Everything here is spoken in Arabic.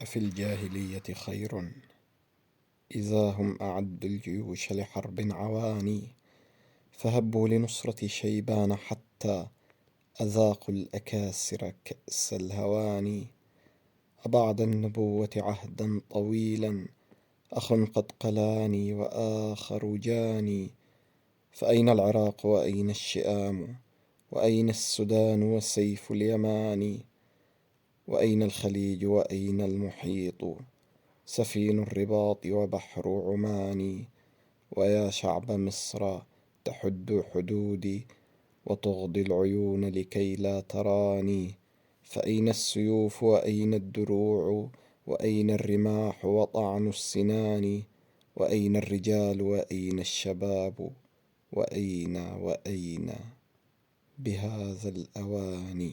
أفي الجاهلية خير إذا هم أعدوا الجيوش لحرب عواني، فهبوا لنصرة شيبان حتى أذاقوا الأكاسر كأس الهوان. أبعد النبوة عهدا طويلا أخ قد قلاني وآخر جاني، فأين العراق وأين الشئام وأين السودان وسيف اليمان، وأين الخليج وأين المحيط سفين الرباط وبحر عمان. ويا شعب مصر تحد حدودي وتغضي العيون لكي لا تراني، فأين السيوف وأين الدروع وأين الرماح وطعن السنان، وأين الرجال وأين الشباب وأين بهذا الأوان.